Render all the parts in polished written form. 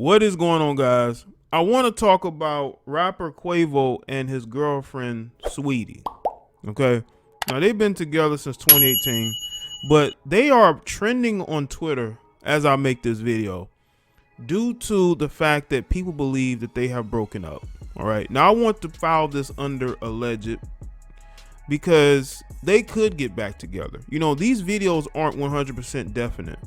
What is going on, guys? I want to talk about rapper Quavo and his girlfriend Saweetie. Okay, now they've been together since 2018, but they are trending on Twitter as I make this video due to the fact that people believe that they have broken up. All right, now I want to file this under alleged because they could get back together. You know, these videos aren't 100% definite.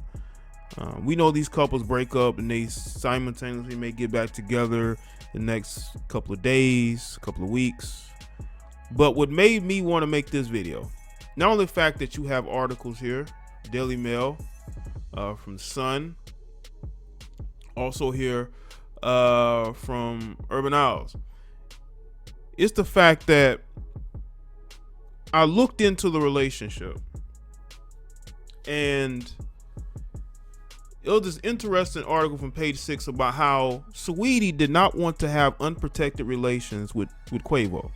We know these couples break up and they simultaneously may get back together the next couple of days, couple of weeks. But what made me want to make this video, not only the fact that you have articles here, Daily Mail, from Sun, also here from Urban Owls, it's the fact that I looked into the relationship and it was this interesting article from Page 6 about how Saweetie did not want to have unprotected relations with Quavo.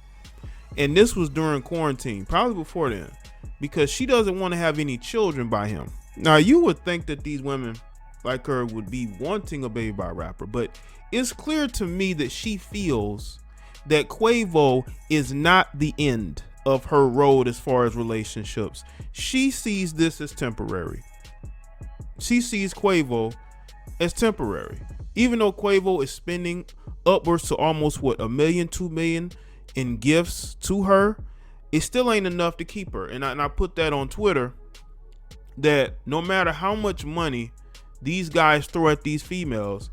And this was during quarantine, probably before then, because she doesn't want to have any children by him. Now, you would think that these women like her would be wanting a baby by a rapper, but it's clear to me that she feels that Quavo is not the end of her road as far as relationships. She sees this as temporary. She sees Quavo as temporary. Even though Quavo is spending upwards to almost $1 million, $2 million in gifts to her, it still ain't enough to keep her. And I put that on Twitter, that no matter how much money these guys throw at these females,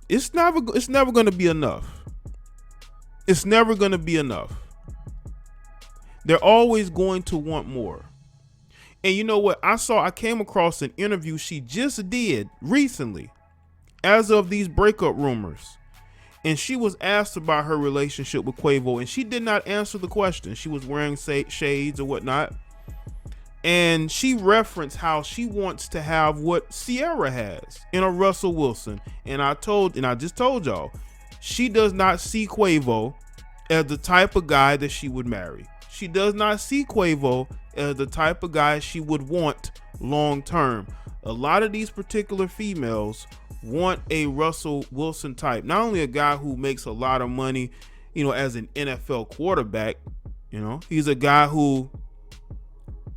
it's never going to be enough. It's never going to be enough. They're always going to want more. And you know what? I came across an interview she just did recently as of these breakup rumors. And she was asked about her relationship with Quavo, and she did not answer the question. She was wearing shades or whatnot. And she referenced how she wants to have what Sierra has in a Russell Wilson. And I just told y'all, she does not see Quavo as the type of guy that she would marry. She does not see Quavo as the type of guy she would want long term. A lot of these particular females want a Russell Wilson type, not only a guy who makes a lot of money, you know, as an NFL quarterback. You know, he's a guy who,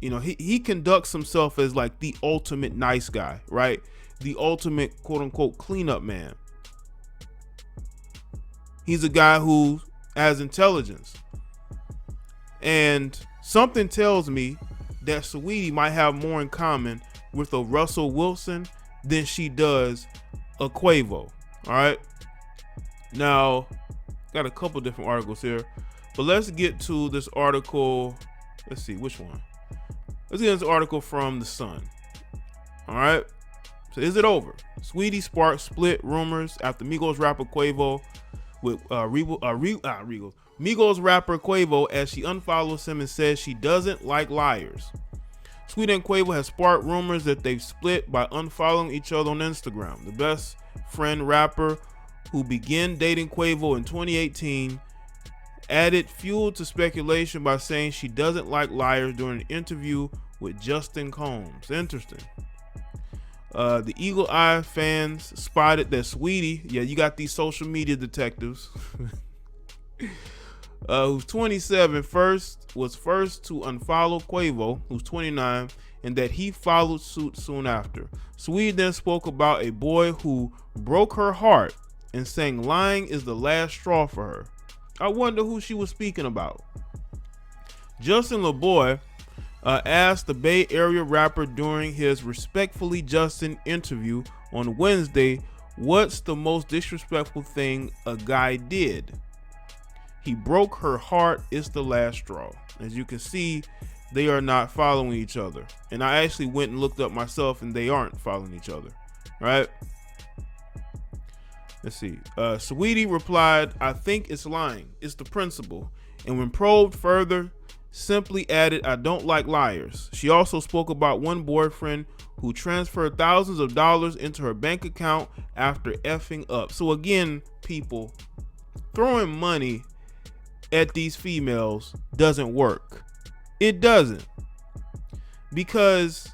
you know, he conducts himself as like the ultimate nice guy, right? The ultimate quote unquote cleanup man. He's a guy who has intelligence. And something tells me that Saweetie might have more in common with a Russell Wilson than she does a Quavo. All right. Now, got a couple different articles here, but let's get to this article. Let's see which one. Let's get this article from the Sun. All right. So is it over? Saweetie sparks split rumors after Migos rapper Quavo with Migos rapper Quavo as she unfollows him and says she doesn't like liars. Saweetie and Quavo has sparked rumors that they've split by unfollowing each other on Instagram. The best friend rapper, who began dating Quavo in 2018, added fuel to speculation by saying she doesn't like liars during an interview with Justin Combs. Interesting. The Eagle Eye fans spotted that Saweetie, yeah, you got these social media detectives, who's 27, was first to unfollow Quavo, who's 29, and that he followed suit soon after. Saweetie then spoke about a boy who broke her heart and saying lying is the last straw for her. I wonder who she was speaking about. Justin LaBoy asked the Bay Area rapper during his Respectfully Justin interview on Wednesday, what's the most disrespectful thing a guy did? He broke her heart, it's the last straw. As you can see, they are not following each other. And I actually went and looked up myself and they aren't following each other, right? Let's see. Saweetie replied, I think it's lying. It's the principle. And when probed further, simply added, I don't like liars. She also spoke about one boyfriend who transferred thousands of dollars into her bank account after effing up. So again, people, throwing money at these females doesn't work. It doesn't. Because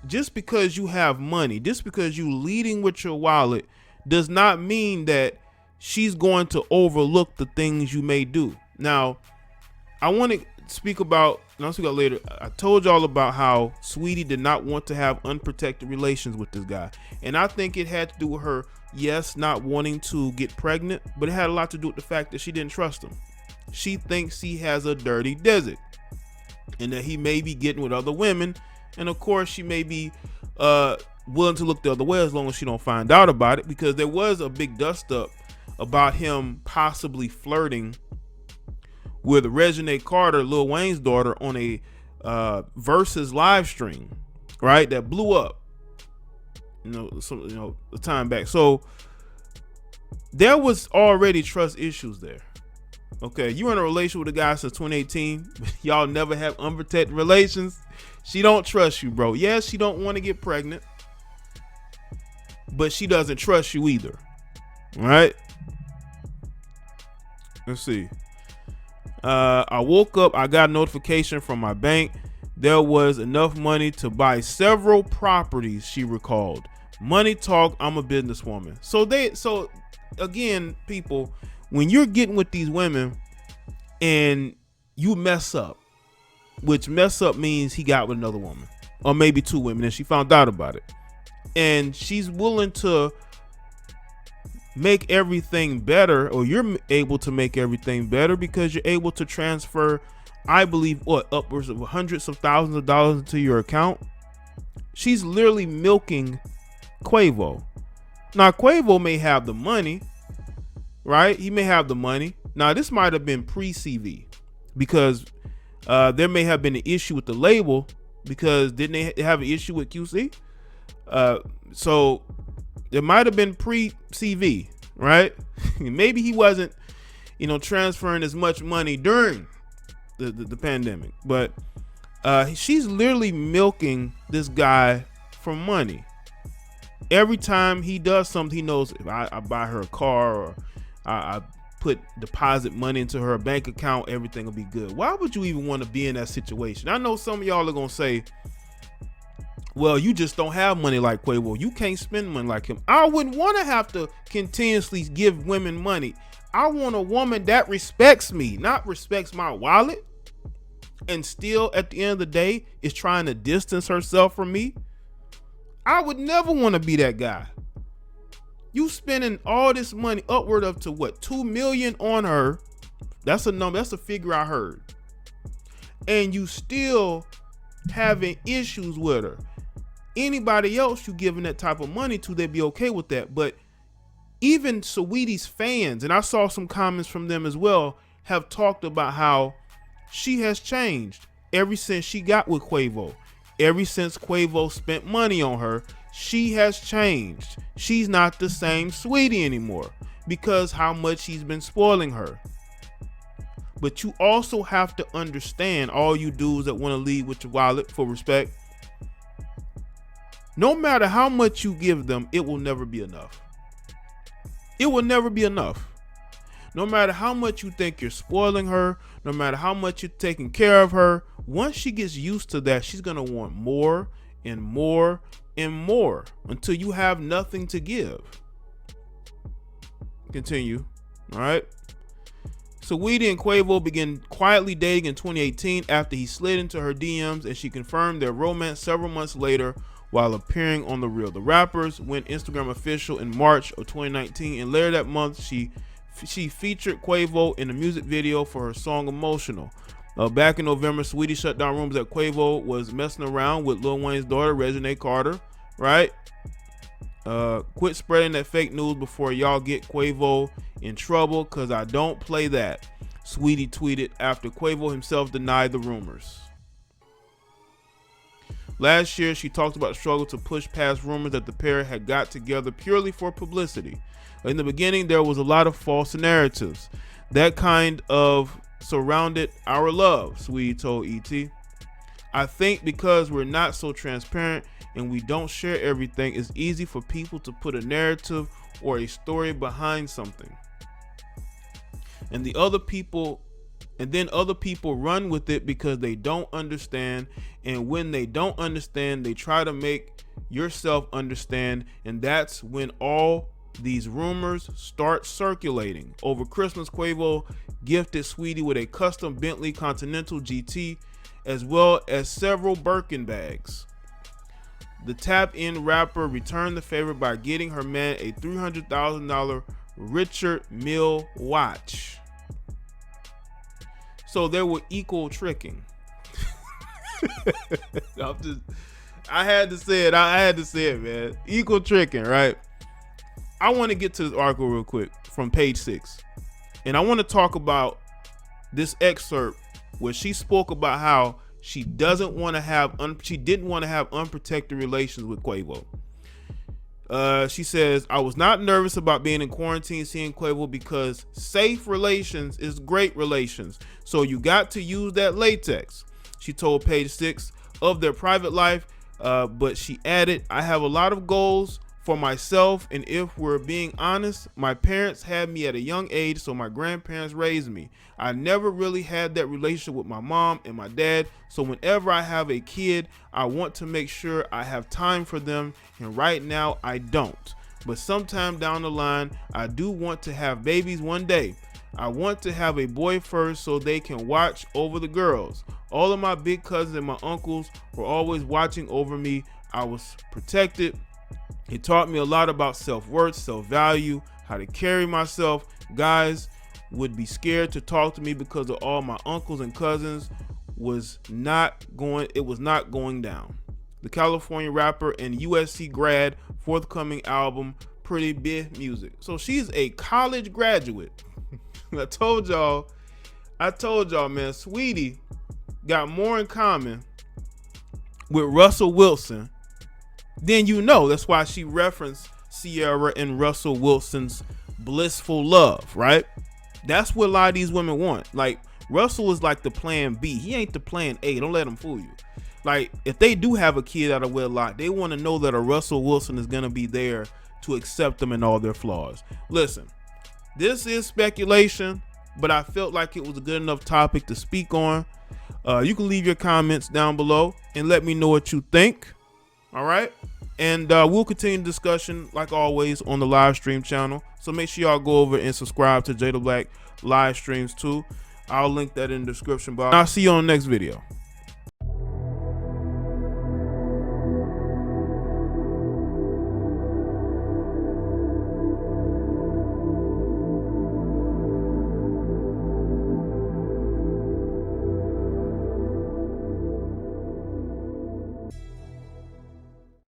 just because you have money, just because you leading with your wallet, does not mean that she's going to overlook the things you may do. Now, I want to speak about, and I'll speak about later. I told y'all about how Saweetie did not want to have unprotected relations with this guy. And I think it had to do with her, yes, not wanting to get pregnant, but it had a lot to do with the fact that she didn't trust him. She thinks he has a dirty desert and that he may be getting with other women. And of course, she may be willing to look the other way as long as she don't find out about it, because there was a big dust up about him possibly flirting with Reginae Carter, Lil Wayne's daughter, on a Versus live stream, right? That blew up, a time back. So there was already trust issues there. Okay, you in a relationship with a guy since 2018. Y'all never have unprotected relations. She don't trust you, bro. Yes, she don't want to get pregnant, but she doesn't trust you either. All right. Let's see. I woke up, I got a notification from my bank. There was enough money to buy several properties, she recalled. Money talk, I'm a businesswoman. So again, people, when you're getting with these women and you mess up, which mess up means he got with another woman or maybe two women and she found out about it, and she's willing to make everything better, or you're able to make everything better because you're able to transfer, I believe, upwards of hundreds of thousands of dollars into your account. She's literally milking Quavo. Now, Quavo may have the money, right? He may have the money. Now, this might have been pre-CV, because there may have been an issue with the label, because didn't they have an issue with QC? So there might have been pre-CV, right? Maybe he wasn't, transferring as much money during the pandemic, but she's literally milking this guy for money. Every time he does something, he knows, if I buy her a car, or I put deposit money into her bank account, everything will be good. Why would you even want to be in that situation? I know some of y'all are gonna say, well, you just don't have money like Quavo. You can't spend money like him. I wouldn't want to have to continuously give women money. I want a woman that respects me, not respects my wallet, and still at the end of the day is trying to distance herself from me. I would never want to be that guy. You spending all this money, upward of to what, $2 million on her. That's a number. That's a figure I heard. And you still having issues with her. Anybody else you giving that type of money to, they'd be okay with that. But even Saweetie's fans, and I saw some comments from them as well, have talked about how she has changed ever since she got with Quavo. Ever since Quavo spent money on her, she has changed. She's not the same Saweetie anymore because how much he's been spoiling her. But you also have to understand, all you dudes that want to lead with your wallet for respect, no matter how much you give them, it will never be enough. It will never be enough. No matter how much you think you're spoiling her, no matter how much you're taking care of her, once she gets used to that, she's going to want more and more and more until you have nothing to give. Continue. All right. Saweetie and Quavo began quietly dating in 2018 after he slid into her DMs, and she confirmed their romance several months later while appearing on The Real. The rappers went Instagram official in March of 2019, and later that month she featured Quavo in a music video for her song Emotional. Back in November, Saweetie shut down rumors that Quavo was messing around with Lil Wayne's daughter, Reginae Carter, right? Quit spreading that fake news before y'all get Quavo in trouble, because I don't play that, Saweetie tweeted after Quavo himself denied the rumors. Last year, she talked about the struggle to push past rumors that the pair had got together purely for publicity. In the beginning, there was a lot of false narratives. That kind of surrounded our love, Saweetie told ET. I think because we're not so transparent and we don't share everything, it's easy for people to put a narrative or a story behind something. And the other people And then other people run with it because they don't understand. And when they don't understand, they try to make yourself understand. And that's when all these rumors start circulating. Over Christmas, Quavo gifted Saweetie with a custom Bentley Continental GT, as well as several Birkin bags. The tap-in rapper returned the favor by getting her man a $300,000 Richard Mille watch. So they were equal tricking. I had to say it. I had to say it, man. Equal tricking, right? I want to get to this article real quick from page 6. And I want to talk about this excerpt where she spoke about how she didn't want to have unprotected relations with Quavo. She says, I was not nervous about being in quarantine seeing Quavo because safe relations is great relations. So you got to use that latex. She told page 6 of their private life, but she added, I have a lot of goals for myself, and if we're being honest, my parents had me at a young age, so my grandparents raised me. I never really had that relationship with my mom and my dad, so whenever I have a kid, I want to make sure I have time for them, and right now I don't. But sometime down the line, I do want to have babies one day. I want to have a boy first so they can watch over the girls. All of my big cousins and my uncles were always watching over me. I was protected. It taught me a lot about self-worth, self-value, how to carry myself. Guys would be scared to talk to me because of all my uncles and cousins it was not going down. The California rapper and USC grad, forthcoming album, Pretty Big Music. So she's a college graduate. I told y'all, man, Saweetie got more in common with Russell Wilson then you know. That's why she referenced Sierra and Russell Wilson's blissful love, right? That's what a lot of these women want. Like, Russell is like the plan B. He ain't the plan A. Don't let him fool you. Like, if they do have a kid out of wedlock, they want to know that a Russell Wilson is going to be there to accept them and all their flaws. Listen, this is speculation, but I felt like it was a good enough topic to speak on. You can leave your comments down below and let me know what you think. All right. And we'll continue the discussion like always on the live stream channel. So make sure y'all go over and subscribe to Jaye the Black live streams too. I'll link that in the description box. I'll see you on the next video.